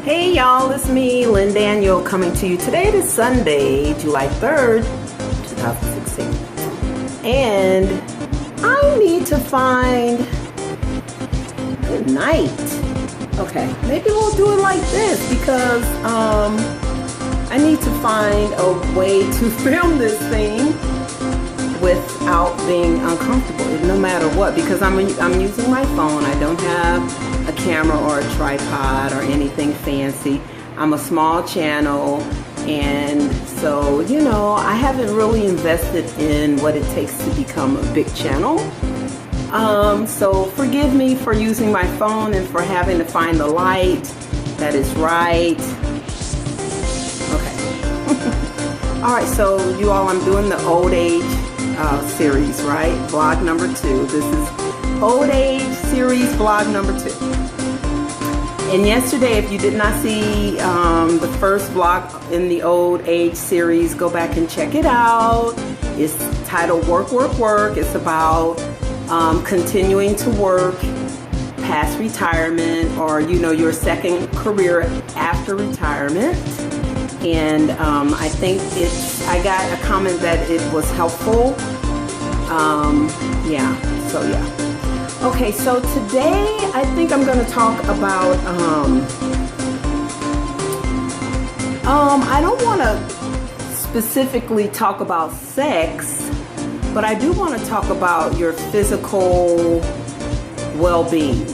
Hey y'all, it's me, Lynn Daniel, coming to you today. It is Sunday, July 3rd, 2016. And I need to find, good night. Okay, maybe we'll do it like this because I need to find a way to film this thing without being uncomfortable, no matter what, because I'm using my phone. I don't have a camera or a tripod or anything fancy. I'm a small channel, and so, you know, I haven't really invested in what it takes to become a big channel. So forgive me for using my phone and for having to find the light that is right. Okay. All right, so you all, I'm doing the old age series, right? Vlog number 2. This is old age series vlog number 2. And yesterday, if you did not see the first vlog in the old age series, go back and check it out. It's titled Work, Work, Work. It's about continuing to work past retirement, or, you know, your second career after retirement. And I think I got a comment that it was helpful. Yeah. Okay, so today I think I'm going to talk about, I don't want to specifically talk about sex, but I do want to talk about your physical well-being,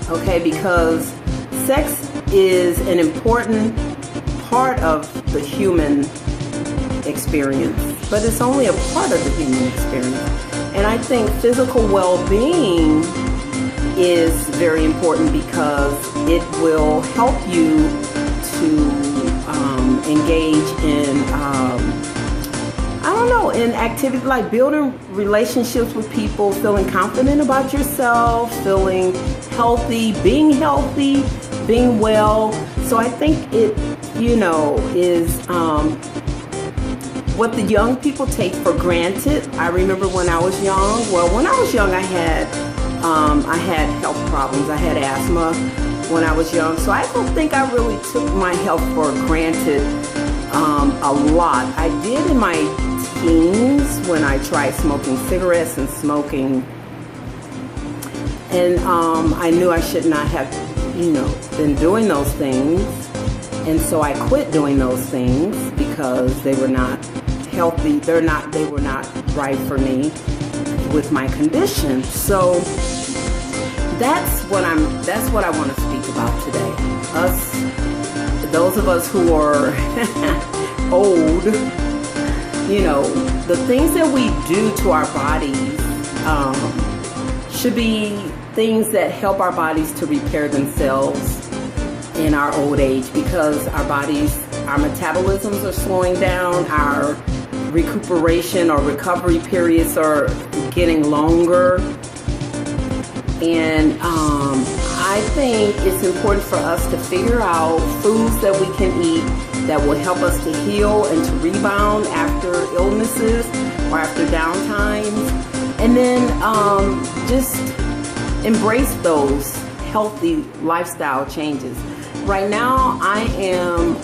okay, because sex is an important part of the human experience, but it's only a part of the human experience. And I think physical well-being is very important because it will help you to engage in, in activities like building relationships with people, feeling confident about yourself, feeling healthy, being well. So I think it, you know, is what the young people take for granted. I remember when I was young, when I was young, I had health problems. I had asthma when I was young. So I don't think I really took my health for granted a lot. I did in my teens when I tried smoking cigarettes and smoking. And I knew I should not have, been doing those things. And so I quit doing those things because they were not healthy. They were not right for me with my condition. So that's what I want to speak about today. Those of us who are old, the things that we do to our bodies should be things that help our bodies to repair themselves in our old age, because our metabolisms are slowing down, our recuperation or recovery periods are getting longer. And I think it's important for us to figure out foods that we can eat that will help us to heal and to rebound after illnesses or after downtimes. And then just embrace those healthy lifestyle changes. Right now, I am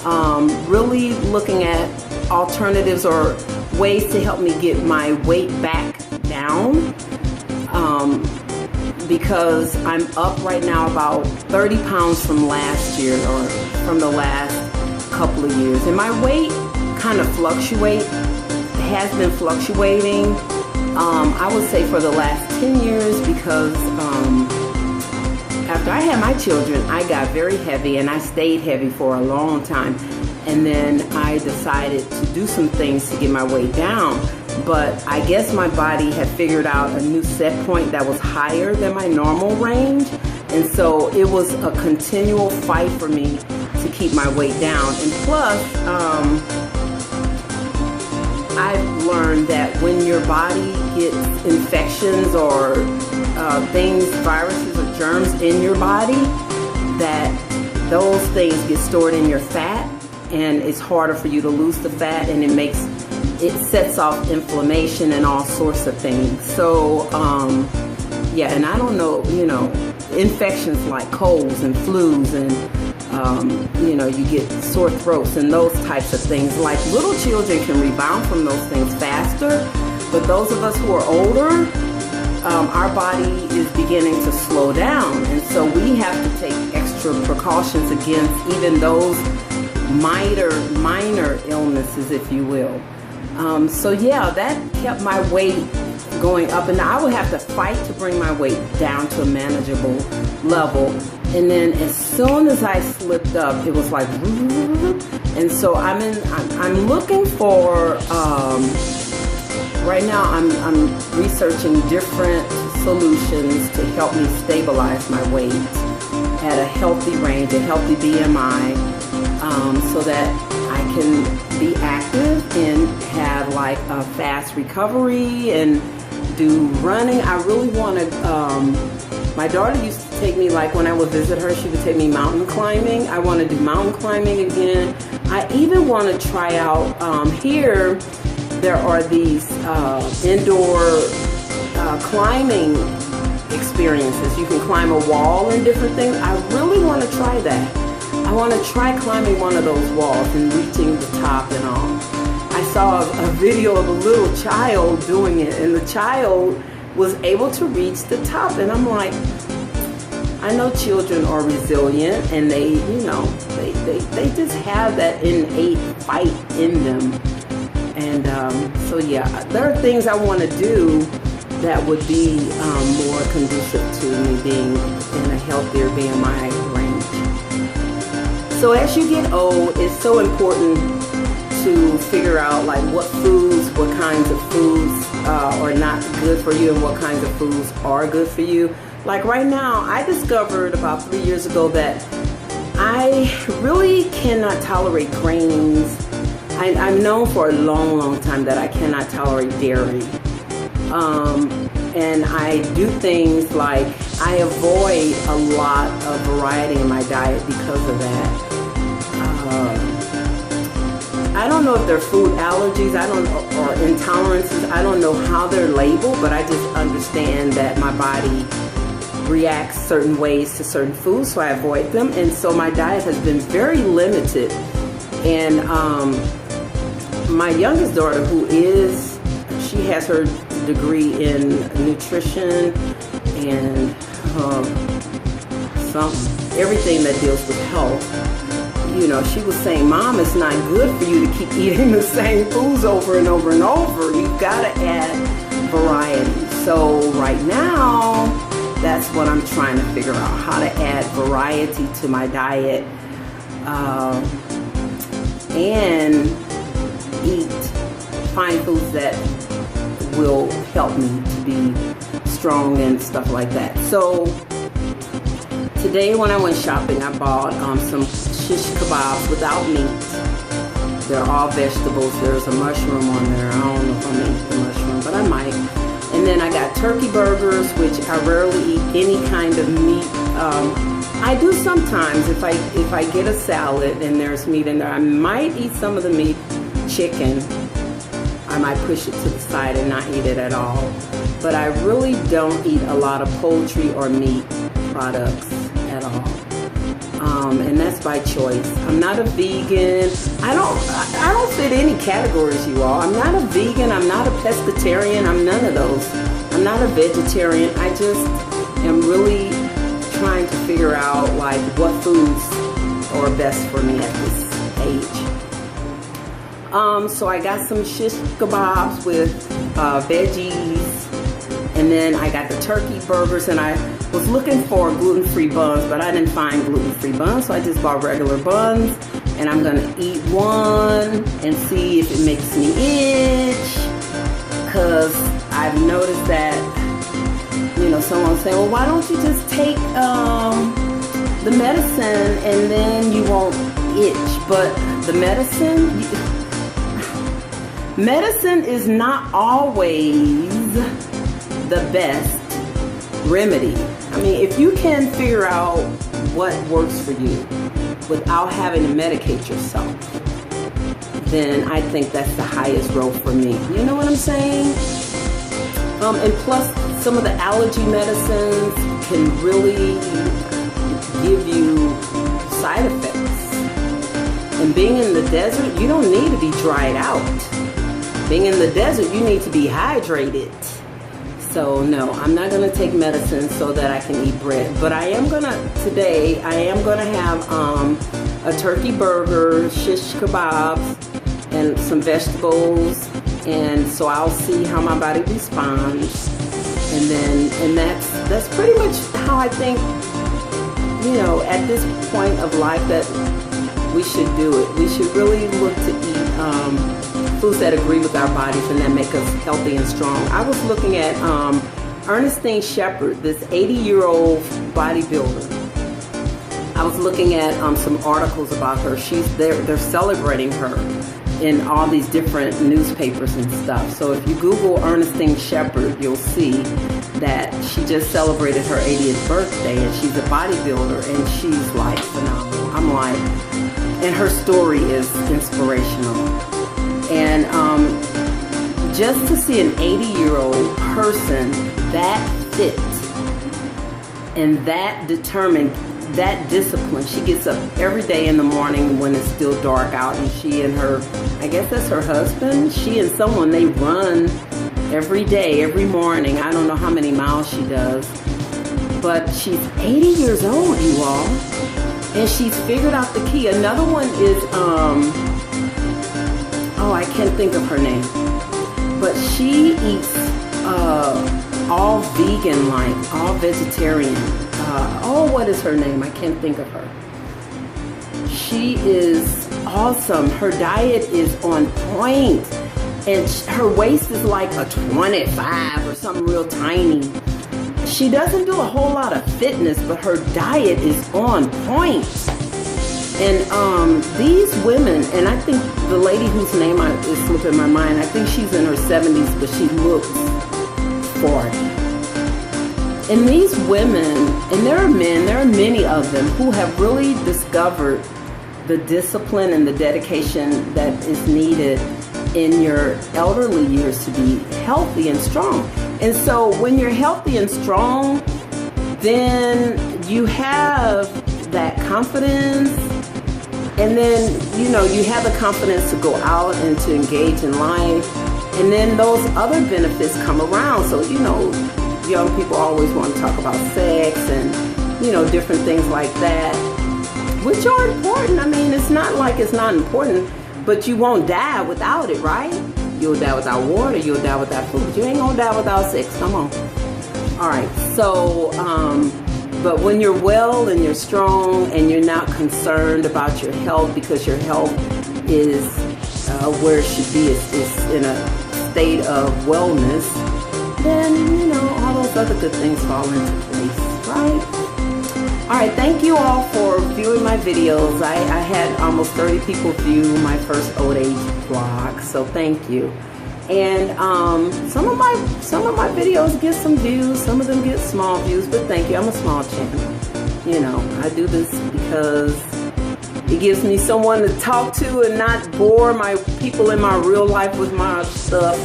really looking at alternatives or ways to help me get my weight back down, because I'm up right now about 30 pounds from last year, or from the last couple of years. And my weight kind of has been fluctuating, I would say for the last 10 years, because after I had my children, I got very heavy, and I stayed heavy for a long time. And then I decided to do some things to get my weight down. But I guess my body had figured out a new set point that was higher than my normal range. And so it was a continual fight for me to keep my weight down. And plus, I've learned that when your body gets infections or viruses or germs in your body, that those things get stored in your fat, and it's harder for you to lose the fat, and it sets off inflammation and all sorts of things. So yeah, and I don't know, infections like colds and flus and You get sore throats and those types of things. Like, little children can rebound from those things faster, but those of us who are older, our body is beginning to slow down, and so we have to take extra precautions against even those minor illnesses, if you will. So yeah, that kept my weight going up, and I would have to fight to bring my weight down to a manageable level. And then as soon as I slipped up, it was like, and so I'm looking for, right now I'm researching different solutions to help me stabilize my weight at a healthy range, a healthy BMI, so that I can be active and have like a fast recovery and do running. I really want to, my daughter used to take me, like when I would visit her, she would take me mountain climbing. I want to do mountain climbing again. I even want to try out, here there are these indoor climbing experiences. You can climb a wall and different things. I really want to try that. I want to try climbing one of those walls and reaching the top and all. I saw a video of a little child doing it, and the child was able to reach the top, and I'm like, I know children are resilient, and they just have that innate fight in them. And so yeah, there are things I want to do that would be more conducive to me being in a healthier BMI range. So as you get old, it's so important to figure out like what kinds of foods are not good for you and what kinds of foods are good for you. Like right now, I discovered about 3 years ago that I really cannot tolerate grains. I've known for a long time that I cannot tolerate dairy. And I do things like I avoid a lot of variety in my diet because of that. I don't know if they're food allergies, or intolerances. I don't know how they're labeled, but I just understand that my body reacts certain ways to certain foods, so I avoid them. And so my diet has been very limited. And my youngest daughter, she has her degree in nutrition and everything that deals with health. She was saying, Mom, it's not good for you to keep eating the same foods over and over and over. You've got to add variety. So right now, that's what I'm trying to figure out, how to add variety to my diet and find foods that will help me to be strong and stuff like that. So today when I went shopping, I bought some shish kebabs without meat. They're all vegetables. There's a mushroom on there. I don't know if I'm going to eat the mushroom, but I might. And then I got turkey burgers, which I rarely eat any kind of meat. I do sometimes if I get a salad and there's meat in there. I might eat some of the meat. Chicken, I might push it to the side and not eat it at all. But I really don't eat a lot of poultry or meat products at all. And that's by choice. I'm not a vegan. I don't fit any categories, you all. I'm not a vegan. I'm not a pescatarian. I'm none of those. I'm not a vegetarian. I just am really trying to figure out like what foods are best for me at this age. So I got some shish kebabs with veggies, and then I got the turkey burgers, and I was looking for gluten-free buns, but I didn't find gluten-free buns, so I just bought regular buns, and I'm gonna eat one and see if it makes me itch, because I've noticed that, someone's saying, well, why don't you just take the medicine and then you won't itch? But the medicine is not always the best remedy. I mean, if you can figure out what works for you without having to medicate yourself, then I think that's the highest road for me. You know what I'm saying? And plus, some of the allergy medicines can really give you side effects. And being in the desert, you don't need to be dried out. Being in the desert, you need to be hydrated. So no, I'm not gonna take medicine so that I can eat bread. But today I am gonna have a turkey burger, shish kebabs, and some vegetables. And so I'll see how my body responds. And that's pretty much how I think, at this point of life that we should do it. We should really look to eat foods that agree with our bodies and that make us healthy and strong. I was looking at Ernestine Shepherd, this 80-year-old bodybuilder. I was looking at some articles about her. They're celebrating her in all these different newspapers and stuff. So if you Google Ernestine Shepherd, you'll see that she just celebrated her 80th birthday, and she's a bodybuilder, and she's like phenomenal. I'm like, and her story is inspirational. And just to see an 80-year-old person that fit and that determined, that discipline. She gets up every day in the morning when it's still dark out, and she and her, I guess that's her husband, she and someone, they run every day, every morning. I don't know how many miles she does, but she's 80 years old, you all, and she's figured out the key. Another one is, I can't think of her name, but she eats all vegan, like all vegetarian. What is her name? I can't think of her. She is awesome. Her diet is on point, and her waist is like a 25 or something real tiny. She doesn't do a whole lot of fitness, but her diet is on point. And these women, and I think the lady whose name is slipping my mind, I think she's in her 70s, but she looks 40. And these women, and there are many of them who have really discovered the discipline and the dedication that is needed in your elderly years to be healthy and strong. And so when you're healthy and strong, then you have that confidence, and then, you have the confidence to go out and to engage in life. And then those other benefits come around. So, young people always want to talk about sex and, different things like that, which are important. I mean, it's not like it's not important, but you won't die without it, right? You'll die without water, you'll die without food. You ain't gonna die without sex. Come on. All right. So, but when you're well and you're strong and you're not concerned about your health, because your health is where it should be, it's in a state of wellness, then, all those other good things fall into place, right? All right, thank you all for viewing my videos. I had almost 30 people view my first old age vlog, so thank you. And some of my videos get some views, some of them get small views, but thank you. I'm a small channel. I do this because it gives me someone to talk to and not bore my people in my real life with my stuff.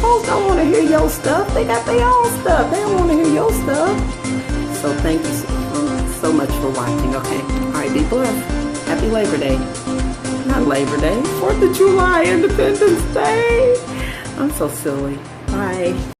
Folks don't want to hear your stuff. They got their own stuff. They don't want to hear your stuff. So thank you so much for watching, okay? All right, be blessed. Happy Labor Day. Not Labor Day. 4th of July, Independence Day. I'm so silly. Bye.